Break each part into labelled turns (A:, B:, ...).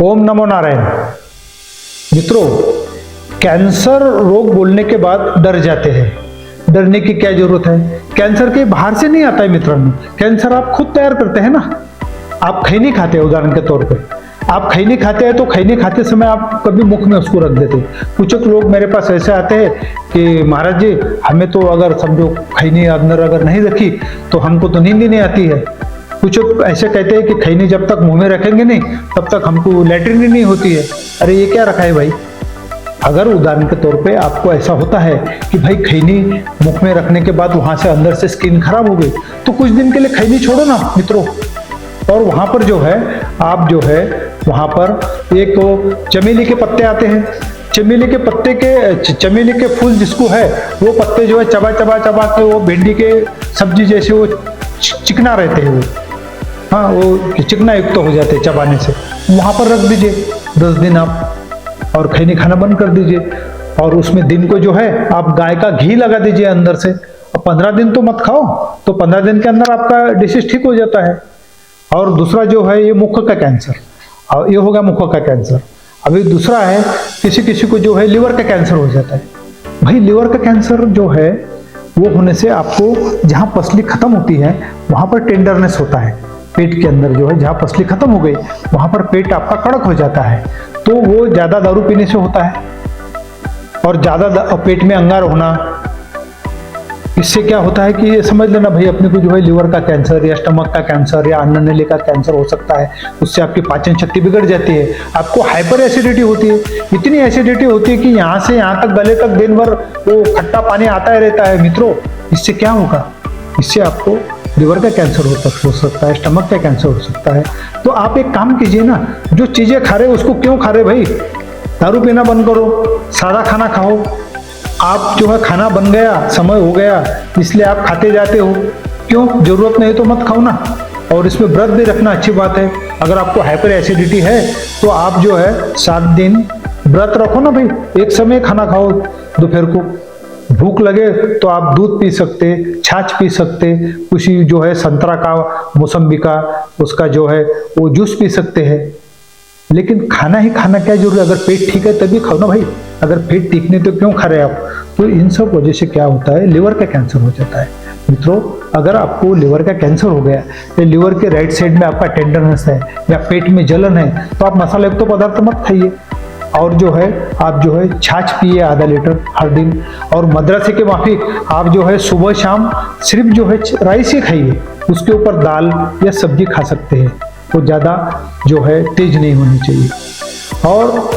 A: ओम नमो नारायण। मित्रों, कैंसर रोग बोलने के बाद डर जाते हैं। डरने की क्या जरूरत है? कैंसर के बाहर से नहीं आता है मित्रों, कैंसर आप खुद तैयार करते हैं ना। आप खैनी खाते हैं, उदाहरण के तौर पे आप खैनी खाते हैं तो खैनी खाते समय आप कभी मुख में उसको रख देते हैं। कुछ लोग मेरे पास ऐसे आते हैं कि महाराज जी, हमें तो अगर समझो खैनी अंदर अगर नहीं रखी तो हमको तो नींद ही नहीं आती है। कुछ ऐसे कहते हैं कि खैनी जब तक मुंह में रखेंगे नहीं तब तक हमको लैट्रिन ही नहीं होती है। अरे ये क्या रखा है भाई? अगर उदाहरण के तौर पे आपको ऐसा होता है कि भाई खैनी मुख में रखने के बाद वहां से अंदर से स्किन खराब हो गई तो कुछ दिन के लिए खैनी छोड़ो ना मित्रों। और वहां पर जो है आप जो है वहां पर एक तो चमेली के पत्ते आते हैं। चमेली के पत्ते के चमेली के फूल जिसको है वो पत्ते जो है चबा चबा चबा के वो भिंडी के सब्जी जैसे वो चिकना रहते हैं, वो हाँ वो चिकना युक्त हो जाते हैं चबाने से। वहां पर रख दीजिए 10 दिन आप, और खैनी खाना बंद कर दीजिए। और उसमें दिन को जो है आप गाय का घी लगा दीजिए अंदर से। अब 15 दिन तो मत खाओ, तो 15 दिन के अंदर आपका डिसीज ठीक हो जाता है। और दूसरा जो है ये मुख का कैंसर, और ये होगा मुख का कैंसर। अभी दूसरा है किसी किसी को जो है लिवर का कैंसर हो जाता है। भाई लिवर का कैंसर जो है वो होने से आपको जहाँ पसली खत्म होती है वहां पर टेंडरनेस होता है। पेट के अंदर जो है जहाँ पसली खत्म हो गई वहां पर पेट आपका कड़क हो जाता है। तो वो ज्यादा दारू पीने से होता है। और ज्यादा पेट में अंगार होना, इससे क्या होता है कि ये समझ लेना भाई अपने को जो है लिवर का कैंसर या स्टमक का कैंसर या अन्न नली का कैंसर हो सकता है। उससे आपकी पाचन शक्ति बिगड़ जाती है, आपको हाइपर एसिडिटी होती है। इतनी एसिडिटी होती है कि यहाँ से यहाँ तक गले तक दिन भर वो खट्टा पानी आता ही रहता है। मित्रों, इससे क्या होगा? इससे आपको लिवर का कैंसर हो सकता है, स्टमक का कैंसर हो सकता है। तो आप एक काम कीजिए ना, जो चीजें खा रहे उसको क्यों खा रहे भाई? दारू पीना बंद करो, सादा खाना खाओ। आप जो है खाना बन गया, समय हो गया, इसलिए आप खाते जाते हो। क्यों? जरूरत नहीं तो मत खाओ ना। और इसमें व्रत भी रखना अच्छी बात है। अगर आपको हाइपर एसिडिटी है तो आप जो है 7 दिन व्रत रखो ना भाई। एक समय खाना खाओ, दोपहर को भूख लगे तो आप दूध पी सकते, छाछ पी सकते, कुछ जो है संतरा का, मौसम्बी का, उसका जो है वो जूस पी सकते हैं। लेकिन खाना ही खाना क्या जरूरी है? अगर पेट ठीक है तभी खाओ ना भाई। अगर पेट ठीक नहीं तो क्यों खा रहे हैं आप? तो इन सब वजह से क्या होता है, लिवर का कैंसर हो जाता है। मित्रों, अगर आपको लिवर का कैंसर हो गया या लिवर के राइट साइड में आपका टेंडरनेस है या पेट में जलन है तो आप मसाला युक्त पदार्थ मत खाइए। और जो है आप जो है छाछ पिए आधा लीटर हर दिन। और मद्रासी के माफिक आप जो है सुबह शाम सिर्फ जो है राइस ही खाइए, उसके ऊपर दाल या सब्जी खा सकते हैं। वो ज़्यादा जो है तेज नहीं होनी चाहिए। और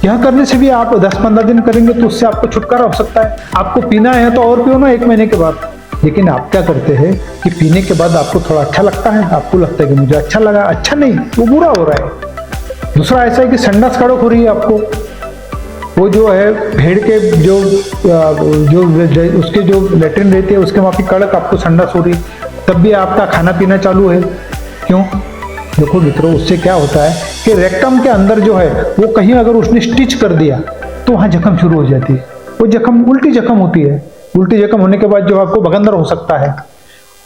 A: यह करने से भी आप 10-15 दिन करेंगे तो उससे आपको छुटकारा हो सकता है। आपको पीना है तो और पियो ना 1 महीने के बाद। लेकिन आप क्या करते हैं कि पीने के बाद आपको थोड़ा अच्छा लगता है, आपको लगता है कि मुझे अच्छा लगा, अच्छा नहीं, वो बुरा हो रहा है। दूसरा ऐसा है कि संडास कड़क हो रही है आपको, वो जो है भेड़ के जो उसके जो लेट्रिन रहती है उसके माफी कड़क आपको संडास हो रही, तब भी आपका खाना पीना चालू है। क्यों? देखो मित्रों, उससे क्या होता है कि रेक्टम के अंदर जो है वो कहीं अगर उसने स्टिच कर दिया तो वहां जख्म शुरू हो जाती है। वो जख्म उल्टी जख्म होती है। उल्टी जख्म होने के बाद जो आपको भगंदर हो सकता है।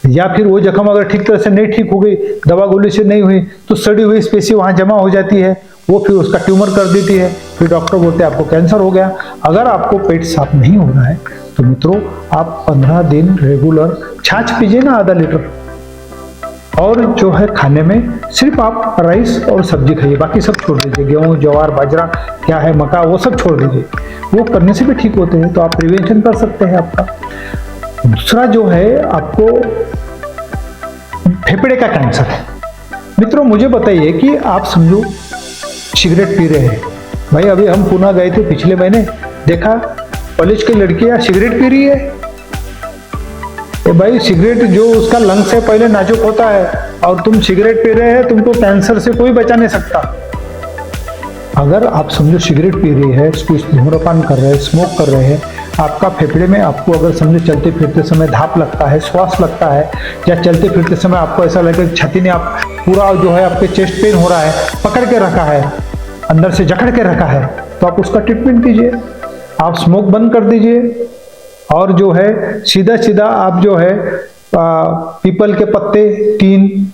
A: या फिर वो जख्म अगर ठीक तरह से नहीं ठीक हो गई, दवा गोली से नहीं हुई, तो सड़ी हुई स्पेसी वहां जमा हो जाती है, वो फिर उसका ट्यूमर कर देती है। फिर डॉक्टर बोलते हैं आपको कैंसर हो गया। अगर आपको पेट साफ नहीं हो रहा है तो मित्रों आप 15 दिन रेगुलर छाछ पीजिए ना आधा लीटर। और जो है खाने में सिर्फ आप राइस और सब्जी खाइए, बाकी सब छोड़ दीजिए। गेहूं, ज्वार, बाजरा क्या है, मक्का, वो सब छोड़ दीजिए। वो करने से भी ठीक होते हैं, तो आप प्रिवेंशन कर सकते हैं आपका। दूसरा जो है आपको फेफड़े का कैंसर है। मित्रों, मुझे बताइए कि आप समझो सिगरेट पी रहे हैं। भाई अभी हम पुणे गए थे पिछले महीने, देखा कॉलेज की लड़कियां सिगरेट पी रही है। भाई सिगरेट जो उसका लंग से पहले नाजुक होता है, और तुम सिगरेट पी रहे हैं, तुमको कैंसर से कोई बचा नहीं सकता। अगर आप समझो सिगरेट पी रही है, धूम्रपान कर रहे हैं, स्मोक कर रहे हैं, आपका फेफड़े में आपको अगर समझो चलते फिरते समय धाप लगता है, श्वास लगता है, या चलते फिरते समय आपको ऐसा लगे छाती ने आप पूरा जो है आपके चेस्ट पेन हो रहा है, पकड़ के रखा है, अंदर से जकड़ के रखा है, तो आप उसका ट्रीटमेंट कीजिए। आप स्मोक बंद कर दीजिए। और जो है सीधा सीधा आप जो है पीपल के पत्ते 3,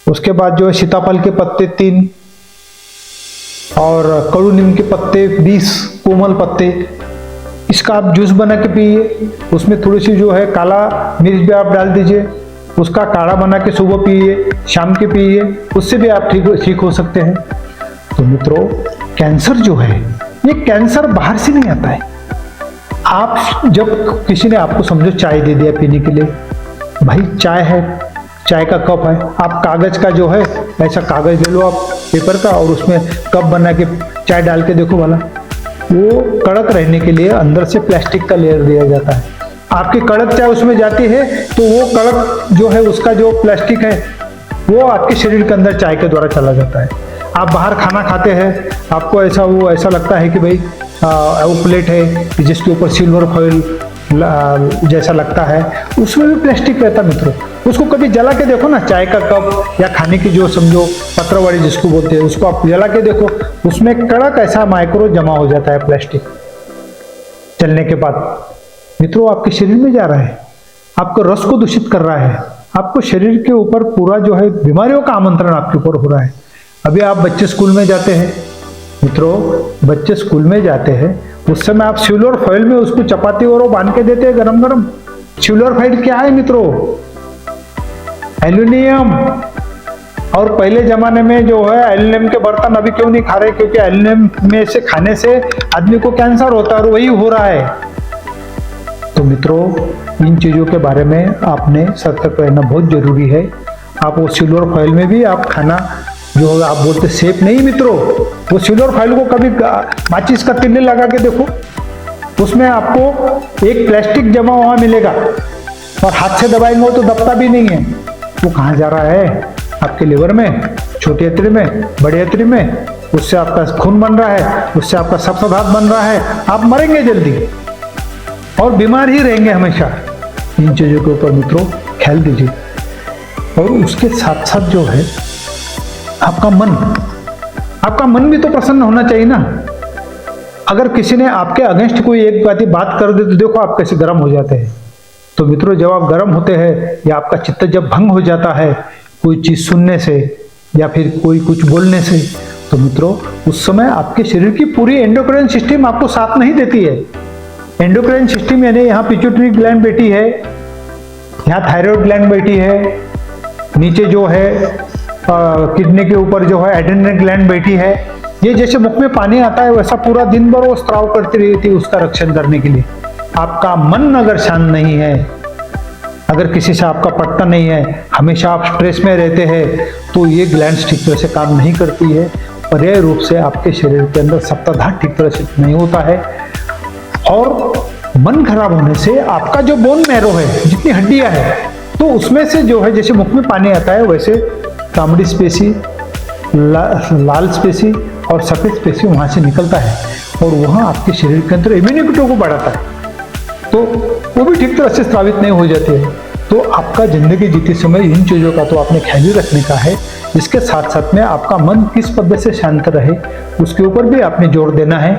A: उसके बाद जो है सीताफल के पत्ते 3, और कड़ू नीम के पत्ते 20 कोमल पत्ते, इसका आप जूस बना के पिए। उसमें थोड़ी सी जो है काला मिर्च भी आप डाल दीजिए, उसका काढ़ा बना के सुबह पिए, शाम के पिए, उससे भी आप ठीक हो सकते हैं। तो मित्रों, कैंसर जो है ये कैंसर बाहर से नहीं आता है। आप जब किसी ने आपको समझो चाय दे दिया पीने के लिए, भाई चाय है, चाय का कप है, आप कागज का जो है ऐसा कागज ले लो आप पेपर का, और उसमें कप बना के चाय डाल के देखो भला, वो कड़क रहने के लिए अंदर से प्लास्टिक का लेयर दिया जाता है। आपकी कड़क चाय उसमें जाती है तो वो कड़क जो है उसका जो प्लास्टिक है वो आपके शरीर के अंदर चाय के द्वारा चला जाता है। आप बाहर खाना खाते हैं, आपको ऐसा लगता है कि भाई वो प्लेट है जिसके ऊपर सिल्वर फॉइल जैसा लगता है, उसमें भी प्लास्टिक रहता है मित्रों। उसको कभी जला के देखो ना, चाय का कप या खाने की जो समझो पत्रवाड़ी जिसको बोलते हैं, उसको आप जला के देखो, उसमें कड़क ऐसा माइक्रो जमा हो जाता है प्लास्टिक जलने के बाद। मित्रों, आपके शरीर में जा रहा है, आपको रस को दूषित कर रहा है, आपको शरीर के ऊपर पूरा जो है बीमारियों का आमंत्रण आपके ऊपर हो रहा है। अभी आप बच्चे स्कूल में जाते हैं मित्रों, बच्चे स्कूल में जाते हैं, उस समय आप सिल्वर फॉइल में उसको चपाती और वो बांध के देते हैं गरम गरम। सिल्वर फॉइल क्या है मित्रों? एल्यूमिनियम। और पहले जमाने में जो है एल्यूमिनियम के बर्तन अभी क्यों नहीं खा रहे? क्योंकि एल्यूमिनियम में से खाने से आदमी को कैंसर होता है, और वही हो रहा है। तो मित्रों, इन चीजों के बारे में आपने सतर्क रहना बहुत जरूरी है। आप वो सिल्वर फॉइल में भी आप खाना जो आप बोलते सेफ नहीं मित्रों, वो सिल्वर फॉइल को कभी माचिस का तिल्ली लगा के देखो, उसमें आपको एक प्लास्टिक जमा हुआ मिलेगा, और हाथ से दबाएंगे तो दबता भी नहीं है। वो कहाँ जा रहा है? आपके लिवर में, छोटी अतरी में, बड़ी अतरी में, उससे आपका खून बन रहा है, उससे आपका सब पदार्थ बन रहा है, आप मरेंगे जल्दी और बीमार ही रहेंगे हमेशा। इन चीजों के ऊपर मित्रों ख्याल दीजिए। और उसके साथ साथ जो है आपका मन भी तो प्रसन्न होना चाहिए ना। अगर किसी ने आपके अगेंस्ट कोई एक बात कर दे तो देखो आप कैसे गर्म हो जाते हैं। तो मित्रों, जब आप गर्म होते हैं या आपका चित्त जब भंग हो जाता है कोई चीज सुनने से या फिर कोई कुछ बोलने से, तो मित्रों उस समय आपके शरीर की पूरी एंडोक्राइन सिस्टम आपको साथ नहीं देती है। एंडोक्राइन सिस्टम यानी यहाँ पिट्यूटरी ग्लैंड बैठी है, यहाँ थायराइड ग्लैंड बैठी है, नीचे जो है किडनी के ऊपर जो है एड्रेनल ग्लैंड बैठी है। ये जैसे मुख में पानी आता है वैसा पूरा दिन भर वो स्त्राव करती रहती है उसका रक्षण करने के लिए। आपका मन अगर शांत नहीं है, अगर किसी से आपका पटता नहीं है, हमेशा आप स्ट्रेस में रहते हैं, तो ये ग्लैंड्स ठीक तरह से काम नहीं करती है। पर्याय रूप से आपके शरीर के अंदर सप्ताह ठीक तरह से नहीं होता है। और मन खराब होने से आपका जो बोन मैरो है, जितनी हड्डियां हैं, तो उसमें से जो है जैसे मुख में पानी आता है वैसे तांबड़ी स्पेसी, लाल स्पेसी और सफेद स्पेसी वहां से निकलता है, और वहां आपके शरीर के अंदर इम्यूनिटी को बढ़ाता है, तो वो भी ठीक तरह से स्रावित नहीं हो जाती है। तो आपका जिंदगी जीते समय इन चीजों का तो आपने ख्याल ही रखने का है। इसके साथ साथ में आपका मन किस पद्धति से शांत रहे उसके ऊपर भी आपने जोर देना है।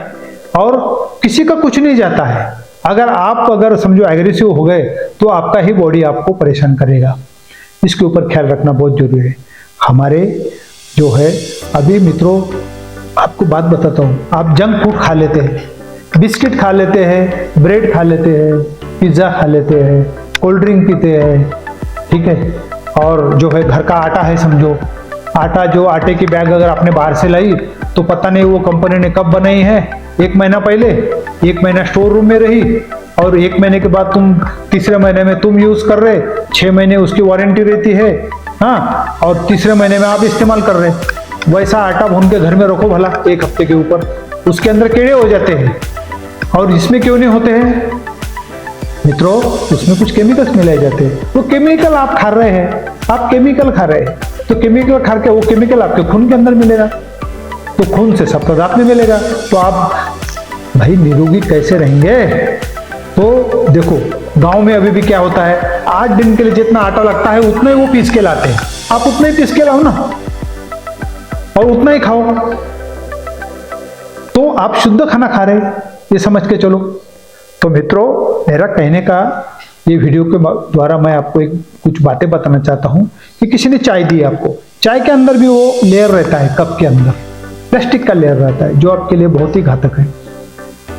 A: और किसी का कुछ नहीं जाता है। अगर समझो एग्रेसिव हो गए तो आपका ही बॉडी आपको परेशान करेगा। इसके ऊपर ख्याल रखना बहुत जरूरी है। हमारे जो है अभी मित्रों, आपको बात बताता हूँ, आप जंक फूड खा लेते हैं, बिस्किट खा लेते हैं, ब्रेड खा लेते हैं, पिज्ज़ा खा लेते हैं, कोल्ड ड्रिंक पीते हैं, ठीक है। और जो है घर का आटा है, समझो आटा, जो आटे की बैग अगर आपने बाहर से लाई तो पता नहीं वो कंपनी ने कब बनाई है, 1 महीना पहले, 1 महीना स्टोर रूम में रही, और 1 महीने के बाद तुम तीसरे महीने में तुम यूज कर रहे, 6 महीने उसकी वारंटी रहती है, हाँ, और तीसरे महीने में आप इस्तेमाल कर रहे। वैसा आटा भून के घर में रखो भला 1 हफ्ते के ऊपर, उसके अंदर कीड़े हो जाते हैं। और इसमें क्यों नहीं होते हैं मित्रों? उसमें कुछ केमिकल्स मिलाए जाते हैं। वो केमिकल आप खा रहे हैं, आप केमिकल खा रहे हैं, तो केमिकल खा के वो केमिकल आपके खून के अंदर मिलेगा, तो खून से सब पदार्थ में मिलेगा, तो आप भाई निरोगी कैसे रहेंगे? तो देखो गांव में अभी भी क्या होता है, 8 दिन के लिए जितना आटा लगता है उतना ही वो पीस के लाते हैं। आप उतना ही पीस के लाओ ना, और उतना ही खाओ, तो आप शुद्ध खाना खा रहे, ये समझ के चलो। तो मित्रों, मेरा कहने का ये वीडियो के द्वारा मैं आपको कुछ बातें बताना चाहता हूं कि किसी ने चाय दी आपको, चाय के अंदर भी वो लेयर रहता है कप के अंदर, प्लास्टिक का लेयर रहता है जो आपके लिए बहुत ही घातक है।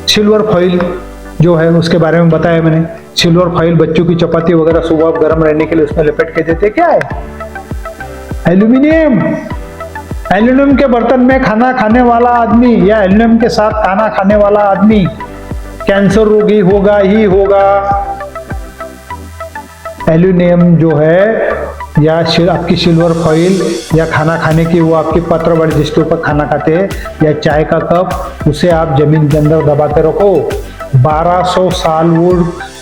A: सिल्वर फॉइल जो है उसके बारे में बताया मैंने। सिल्वर फॉइल बच्चों की चपाती वगैरह सुबह गर्म रहने के लिए उसमें लपेट के देते, क्या है? एल्यूमिनियम। एल्यूमिनियम के बर्तन में खाना खाने वाला आदमी या एल्यूमिनियम के साथ खाना खाने वाला आदमी कैंसर रोगी होगा ही होगा। एल्यूमिनियम जो है या आपकी सिल्वर फॉइल या खाना खाने की वो आपकी पत्र बड़ी जिसके ऊपर खाना खाते हैं या चाय का कप, उसे आप जमीन के अंदर दबा के रखो, 1200 साल वो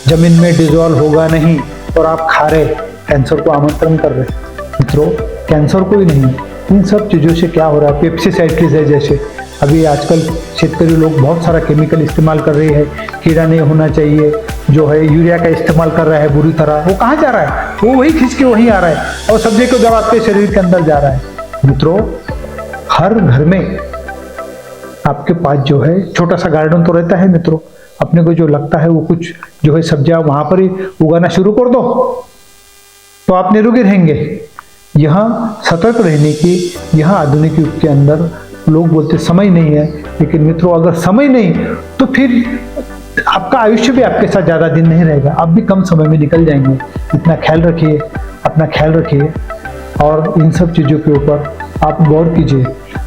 A: जमीन में डिजोल्व होगा नहीं और आप खा रहे, कैंसर को आमंत्रण कर रहे। मित्रों, कैंसर कोई नहीं, इन सब चीज़ों से क्या हो रहा है, पेप्सिसाइड्स है जैसे अभी आजकल शेतकरी लोग बहुत सारा केमिकल इस्तेमाल कर रही है, कीड़ा नहीं होना चाहिए, जो है यूरिया का इस्तेमाल कर रहा है बुरी तरह, वो कहाँ जा रहा है? वो वही खींच के वहीं आ रहा है और सब्जी को जब आपके शरीर के अंदर जा रहा है। मित्रों, हर घर में आपके पास जो है छोटा सा गार्डन तो रहता है मित्रों, अपने को जो लगता है वो कुछ जो है सब्जियां वहां पर ही उगाना शुरू कर दो तो आप निरोगी रहेंगे। यहाँ सतर्क रहने की, यहाँ आधुनिक युग के अंदर लोग बोलते समय नहीं है, लेकिन मित्रों अगर समय नहीं तो फिर आपका आयुष्य भी आपके साथ ज़्यादा दिन नहीं रहेगा, आप भी कम समय में निकल जाएंगे। इतना ख्याल रखिए, अपना ख्याल रखिए और इन सब चीज़ों के ऊपर आप गौर कीजिए।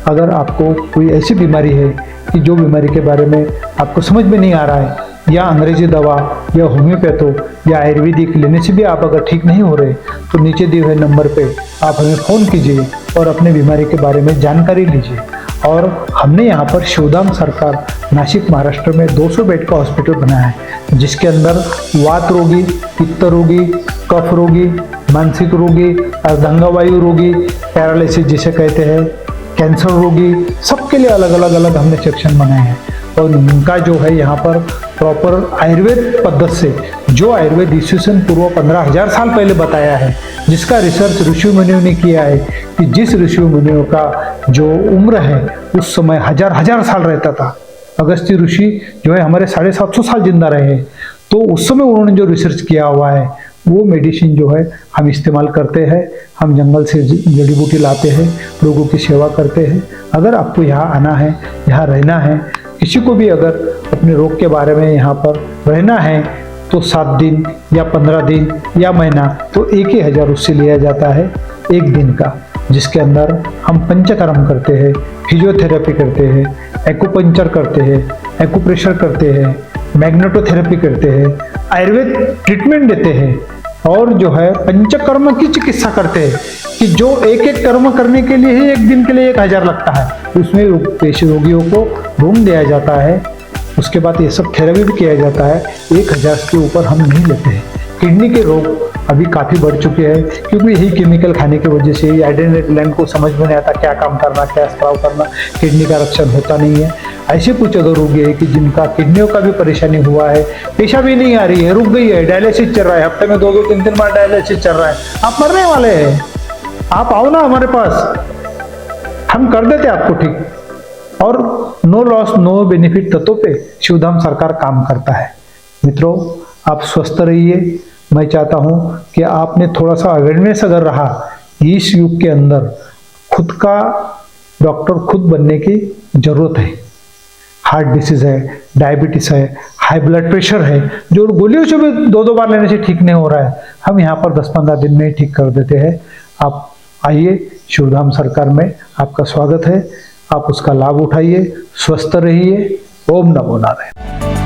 A: अगर आपको कोई ऐसी बीमारी है कि जो बीमारी के बारे में आपको समझ में नहीं आ रहा है, या अंग्रेजी दवा या होम्योपैथो या आयुर्वेदिक लेने से भी आप अगर ठीक नहीं हो रहे, तो नीचे दिए हुए नंबर पे आप हमें फ़ोन कीजिए और अपने बीमारी के बारे में जानकारी लीजिए। और हमने यहाँ पर शिवधाम सरकार नासिक महाराष्ट्र में 200 बेड का हॉस्पिटल बनाया है, जिसके अंदर वात रोगी, पित्त रोगी, कफ रोगी, मानसिक रोगी, अर्धांगवायु रोगी, पैरालिसिस जिसे कहते हैं, कैंसर रोगी, सबके लिए अलग अलग हमने सेक्शन बनाए हैं। और उनका जो है यहाँ पर प्रॉपर आयुर्वेद पद्धति से, जो आयुर्वेद ईस्वीसन पूर्व 15,000 साल पहले बताया है, जिसका रिसर्च ऋषि मुनियों ने किया है कि जिस ऋषि मुनियों का जो उम्र है उस समय हजार साल रहता था। अगस्त्य ऋषि जो है हमारे 750 साल जिंदा रहे, तो उस समय उन्होंने जो रिसर्च किया हुआ है वो मेडिसिन जो है हम इस्तेमाल करते हैं। हम जंगल से जड़ी बूटी लाते हैं, लोगों की सेवा करते हैं। अगर आपको यहाँ आना है, यहाँ रहना है, किसी को भी अगर अपने रोग के बारे में यहाँ पर रहना है तो 7 दिन या 15 दिन या महीना तो 1,000 उससे लिया जाता है, 1 दिन का, जिसके अंदर हम पंचकर्म करते हैं, फिजियोथेरेपी करते हैं, एक्यूपंक्चर करते हैं, एक्यूप्रेशर करते हैं, मैग्नेटोथेरेपी करते हैं, आयुर्वेद ट्रीटमेंट देते हैं और जो है पंचकर्म की चिकित्सा करते हैं कि जो एक कर्म करने के लिए ही 1 दिन के लिए 1,000 लगता है, उसमें पेशी रोगियों को रूम दिया जाता है। उसके बाद ये सब थेरेपी भी किया जाता है। 1,000 के ऊपर हम नहीं लेते हैं। किडनी के रोग अभी काफ़ी बढ़ चुके हैं क्योंकि यही केमिकल खाने की वजह से एड्रेनल ग्लैंड को समझ में नहीं आता क्या काम करना, क्या स्त्राव करना, किडनी का रक्षण होता नहीं है। ऐसे कुछ अगर रोगी है कि जिनका किडनियों का भी परेशानी हुआ है, पेशाब भी नहीं आ रही है, रुक गई है, डायलिसिस चल रहा है, हफ्ते में 2-2, 3-3 बार डायलिसिस चल रहा है, आप मरने वाले हैं, आप आओ ना हमारे पास, हम कर देते आपको ठीक। और नो लॉस नो बेनिफिट तत्वों पे शिवधाम सरकार काम करता है। मित्रों, आप स्वस्थ रहिए। मैं चाहता हूं कि आपने थोड़ा सा अवेयरनेस अगर रहा, इस युग के अंदर खुद का डॉक्टर खुद बनने की जरूरत है। हार्ट डिसीज है, डायबिटीज है, हाई ब्लड प्रेशर है, जो गोलियों से भी 2-2 बार लेने से ठीक नहीं हो रहा है, हम यहाँ पर 10-15 दिन में ही ठीक कर देते हैं। आप आइए, शिवधाम सरकार में आपका स्वागत है। आप उसका लाभ उठाइए, स्वस्थ रहिए। ओम नमो नारायण।